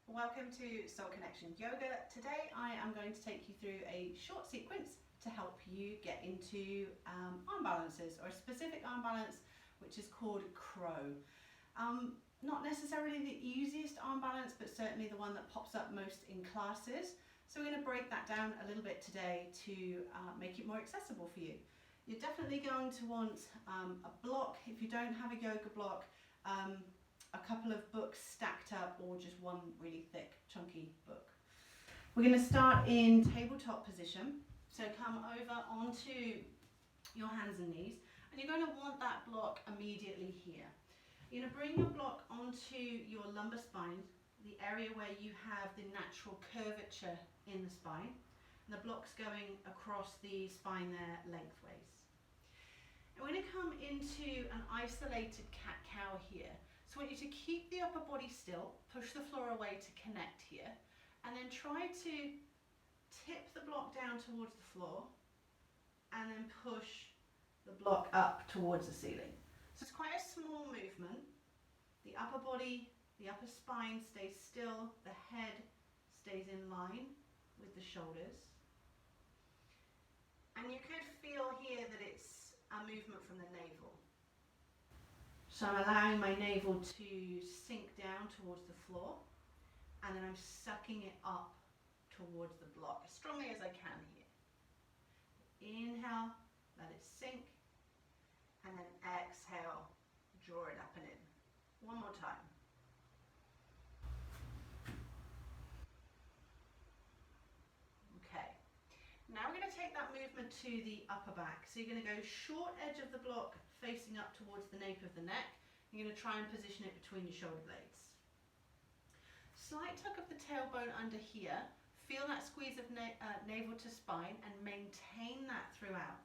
Welcome to Soul Connection Yoga. Today I am going to take you through a short sequence to help you get into arm balances, or a specific arm balance which is called crow. Not necessarily the easiest arm balance, but certainly the one that pops up most in classes. So we're going to break that down a little bit today to make it more accessible for you. You're definitely going to want a block. If you don't have a yoga block, a couple of books stacked up, or just one really thick chunky book. We're going to start in tabletop position. So come over onto your hands and knees, and you're going to want that block immediately here. You're going to bring your block onto your lumbar spine, the area where you have the natural curvature in the spine, and the block's going across the spine there lengthways. And we're going to come into an isolated cat-cow here. So I want you to keep the upper body still, push the floor away to connect here, and then try to tip the block down towards the floor, and then push the block up towards the ceiling. So it's quite a small movement. The upper body, the upper spine stays still, the head stays in line with the shoulders. And you could feel here that it's a movement from the navel. So I'm allowing my navel to sink down towards the floor, and then I'm sucking it up towards the block as strongly as I can here. Inhale, let it sink, and then exhale, draw it up and in. One more time. Okay, now we're going to take that movement to the upper back. So you're going to go short edge of the block facing up towards the nape of the neck. You're going to try and position it between your shoulder blades. Slight tuck of the tailbone under here. Feel that squeeze of navel to spine, and maintain that throughout.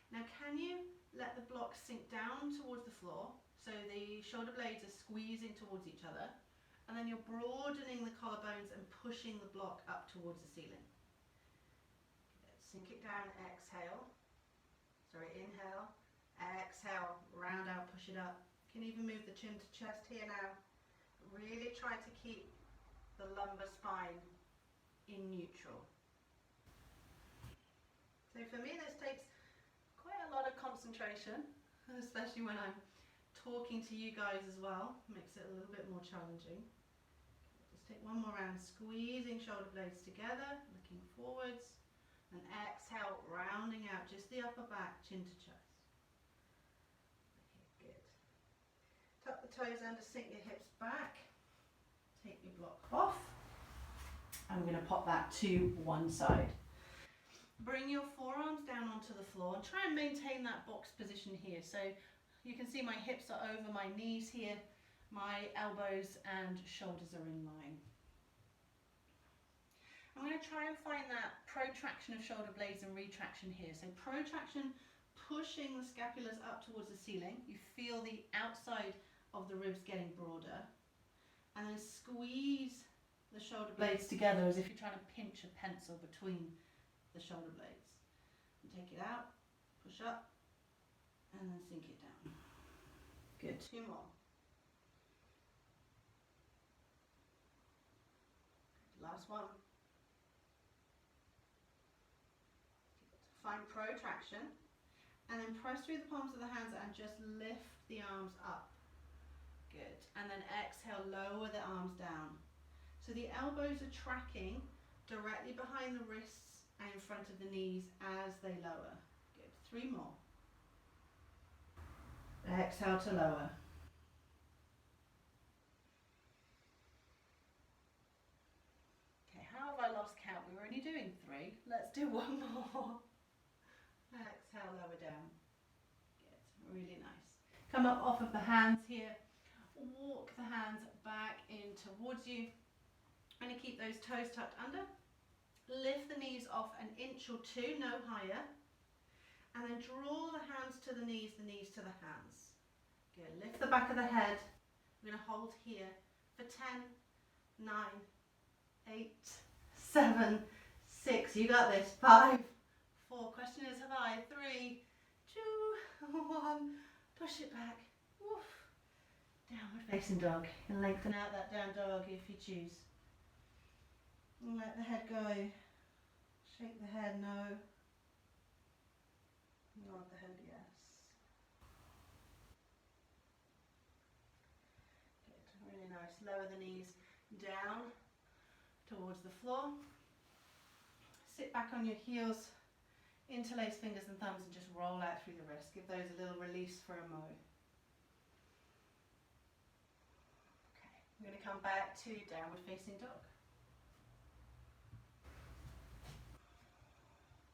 Now can you let the block sink down towards the floor, so the shoulder blades are squeezing towards each other, and then you're broadening the collarbones and pushing the block up towards the ceiling. Sink it down, exhale. Sorry, inhale. Exhale, round out, push it up. You can even move the chin to chest here now. Really try to keep the lumbar spine in neutral. So for me, this takes quite a lot of concentration, especially when I'm talking to you guys as well. Makes it a little bit more challenging. Just take one more round, squeezing shoulder blades together, looking forwards, and exhale, rounding out just the upper back, chin to chest. Tuck the toes under, sink your hips back, take your block off, and we're going to pop that to one side. Bring your forearms down onto the floor and try and maintain that box position here. So you can see my hips are over my knees here, my elbows and shoulders are in line. I'm going to try and find that protraction of shoulder blades and retraction here. So protraction, pushing the scapulars up towards the ceiling. You feel the outside of the ribs getting broader, and then squeeze the shoulder blades together as if you're trying to pinch a pencil between the shoulder blades. And take it out, push up, and then sink it down. Good, two more. Last one. Find protraction, and then press through the palms of the hands and just lift the arms up. Good. And then exhale, lower the arms down. So the elbows are tracking directly behind the wrists and in front of the knees as they lower. Good. Three more. Exhale to lower. Okay, how have I lost count? We were only doing three. Let's do one more. Exhale, lower down. Good. Really nice. Come up off of the hands here. Walk the hands back in towards you. I'm going to keep those toes tucked under. Lift the knees off an inch or two, no higher. And then draw the hands to the knees to the hands. Good. Lift the back of the head. We're going to hold here for 10, 9, 8, 7, 6. You got this. 5, 4. Question is, have I? 3, 2, 1. Push it back. Woof. Downward facing dog. And lengthen out that down dog if you choose. And let the head go. Shake the head, no. Nod the head, yes. Good, really nice. Lower the knees down towards the floor. Sit back on your heels, interlace fingers and thumbs and just roll out through the wrists. Give those a little release for a mo. Okay, we're going to come back to downward facing dog.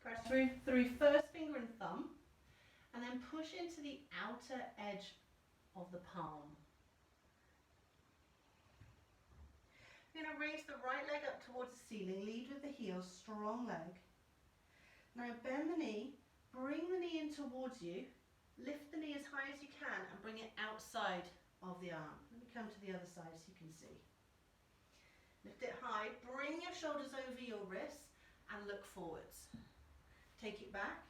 Press through first finger and thumb, and then push into the outer edge of the palm. You're going to raise the right leg up towards the ceiling, lead with the heels, strong leg. Now bend the knee, bring the knee in towards you, lift the knee as high as you can and bring it outside of the arm. Let me come to the other side so you can see. Lift it high, bring your shoulders over your wrists and look forwards. Take it back.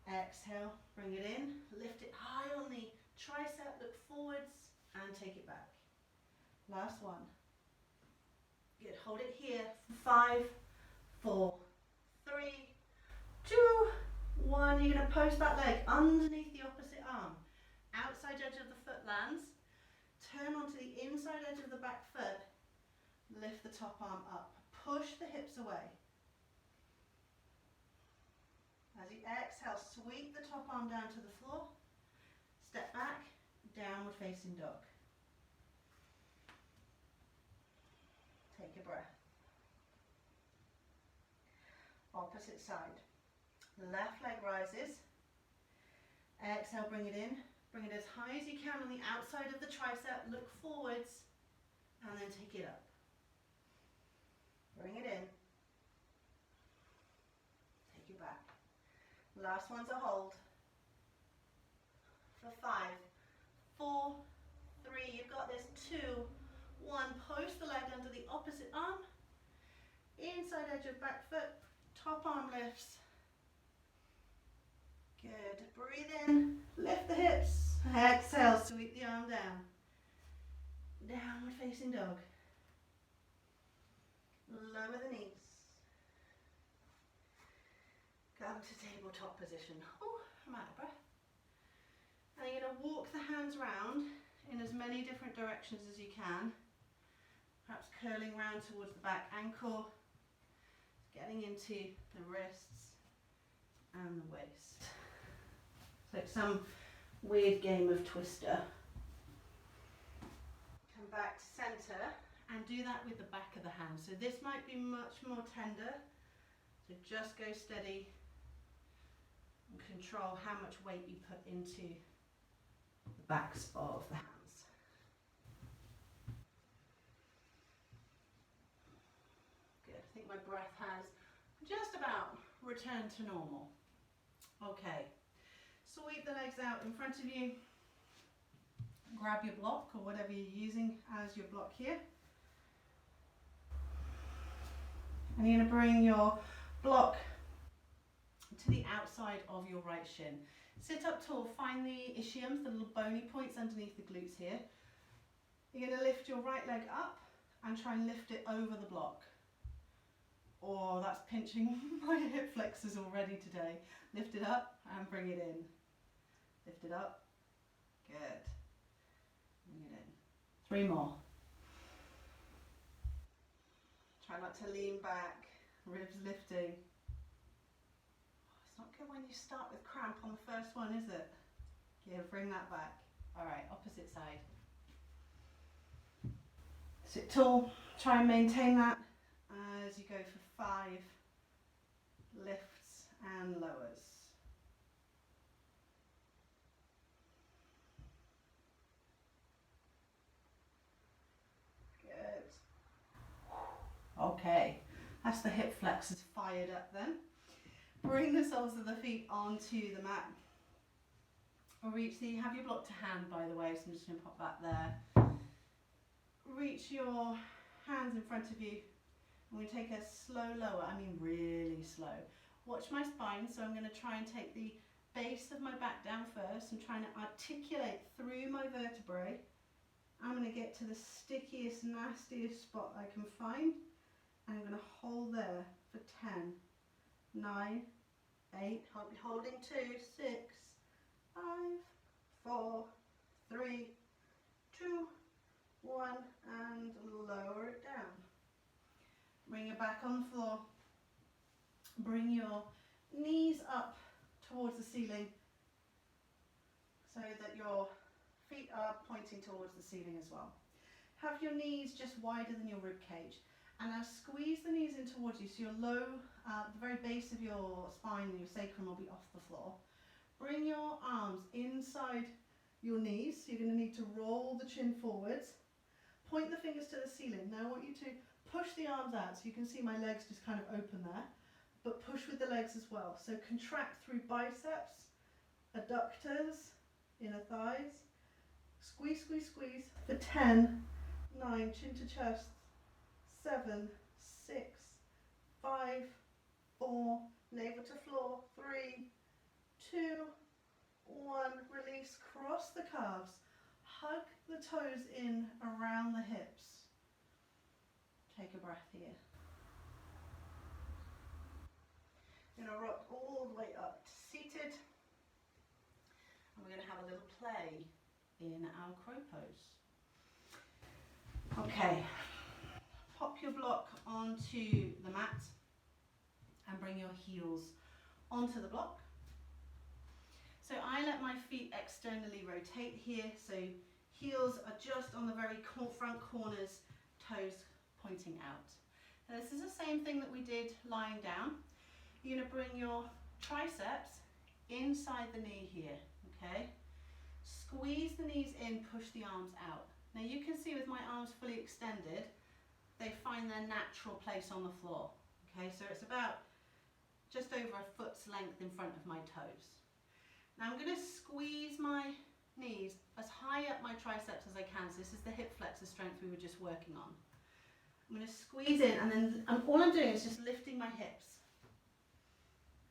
Exhale, bring it in, lift it high on the tricep, look forwards and take it back. Last one. Good, hold it here. 5, 4, 3, 2, 1. You're going to post that leg underneath the opposite arm. Outside edge of the foot lands. Turn onto the inside edge of the back foot. Lift the top arm up. Push the hips away. As you exhale, sweep the top arm down to the floor. Step back, downward facing dog. Take a breath. Opposite side. Left leg rises. Exhale, bring it in. Bring it as high as you can on the outside of the tricep. Look forwards and then take it up. Bring it in. Take it back. Last one's a hold. For 5, 4, 3, you've got this. 2, 1, post the leg under the opposite arm. Inside edge of back foot. Top arm lifts. Good. Breathe in. Lift the hips. Exhale. Sweep the arm down. Downward facing dog. Lower the knees. Come to tabletop position. Oh, I'm out of breath. And you're going to walk the hands round in as many different directions as you can. Perhaps curling round towards the back ankle. Getting into the wrists and the waist. So it's some weird game of twister. Come back to centre and do that with the back of the hand. So this might be much more tender. So just go steady and control how much weight you put into the backs of the hands. Good, I think my breath has just about returned to normal. Okay, sweep the legs out in front of you. Grab your block or whatever you're using as your block here. And you're going to bring your block to the outside of your right shin. Sit up tall, find the ischiums, the little bony points underneath the glutes here. You're going to lift your right leg up and try and lift it over the block. Oh, that's pinching my hip flexors already today. Lift it up and bring it in. Lift it up. Good. Bring it in. 3 more. Try not to lean back, ribs lifting. It's not good when you start with cramp on the first one, is it? Yeah, bring that back. All right, opposite side. Sit tall, try and maintain that as you go for 5 lifts and lowers. Okay, that's the hip flexors fired up then. Bring the soles of the feet onto the mat. Have your block to hand, by the way, so I'm just going to pop that there. Reach your hands in front of you. I'm going to take a slow lower, I mean really slow. Watch my spine, so I'm going to try and take the base of my back down first. I'm trying to articulate through my vertebrae. I'm going to get to the stickiest, nastiest spot I can find. I'm going to hold there for 10, 9, 8, I'll be holding 2, 6, 5, 4, 3, 2, 1, and lower it down. Bring it back on the floor. Bring your knees up towards the ceiling so that your feet are pointing towards the ceiling as well. Have your knees just wider than your rib cage, and now squeeze the knees in towards you so your the very base of your spine and your sacrum will be off the floor. Bring your arms inside your knees, so you're going to need to roll the chin forwards. Point the fingers to the ceiling. Now I want you to push the arms out so you can see my legs just kind of open there, but push with the legs as well. So contract through biceps, adductors, inner thighs. Squeeze, squeeze, squeeze for 10, 9, chin to chest, 7, 6, 5, 4, navel to floor, 3, 2, 1, release, cross the calves, hug the toes in around the hips. Take a breath here. You're going to rock all the way up to seated, and we're going to have a little play in our crow pose. Okay, pop your block onto the mat and bring your heels onto the block. So I let my feet externally rotate here, so heels are just on the very front corners, toes pointing out. Now this is the same thing that we did lying down. You're going to bring your triceps inside the knee here, okay? Squeeze the knees in, push the arms out. Now you can see with my arms fully extended, they find their natural place on the floor. Okay, so it's about just over a foot's length in front of my toes. Now I'm going to squeeze my knees as high up my triceps as I can. So this is the hip flexor strength we were just working on. I'm going to squeeze in, and then all I'm doing is just lifting my hips.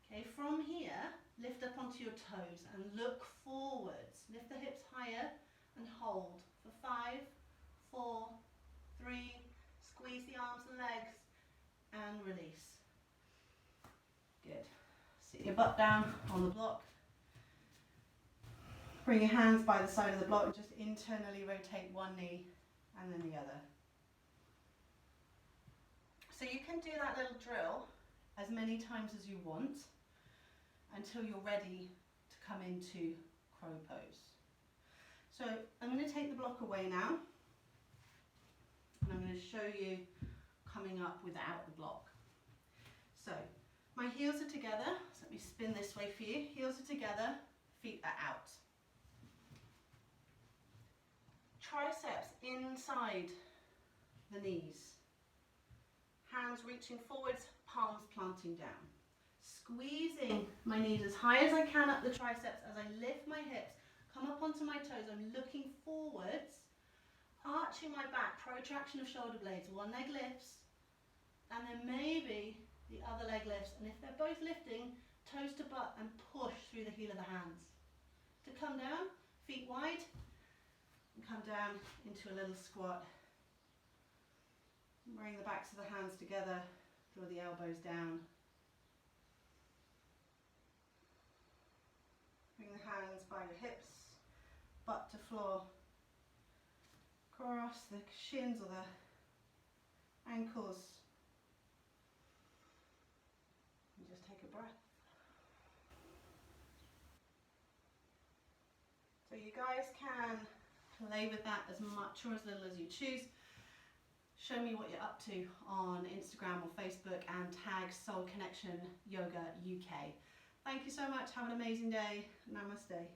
Okay, from here, lift up onto your toes and look forwards. Lift the hips higher and hold for 5, 4, 3, squeeze the arms and legs and release. Good. Sit your butt down on the block. Bring your hands by the side of the block and just internally rotate one knee and then the other. So you can do that little drill as many times as you want until you're ready to come into crow pose. So I'm going to take the block away now, and I'm going to show you coming up without the block. So my heels are together, so let me spin this way for you. Heels are together, feet are out. Triceps inside the knees. Hands reaching forwards, palms planting down. Squeezing my knees as high as I can up the triceps as I lift my hips, come up onto my toes. I'm looking forwards, arching my back, protraction of shoulder blades. One leg lifts, and then maybe the other leg lifts. And if they're both lifting, toes to butt and push through the heel of the hands. To come down, feet wide, and come down into a little squat. Bring the backs of the hands together, draw the elbows down. Bring the hands by your hips, butt to floor. Cross the shins or the ankles. And just take a breath. So you guys can play with that as much or as little as you choose. Show me what you're up to on Instagram or Facebook and tag Soul Connection Yoga UK. Thank you so much. Have an amazing day. Namaste.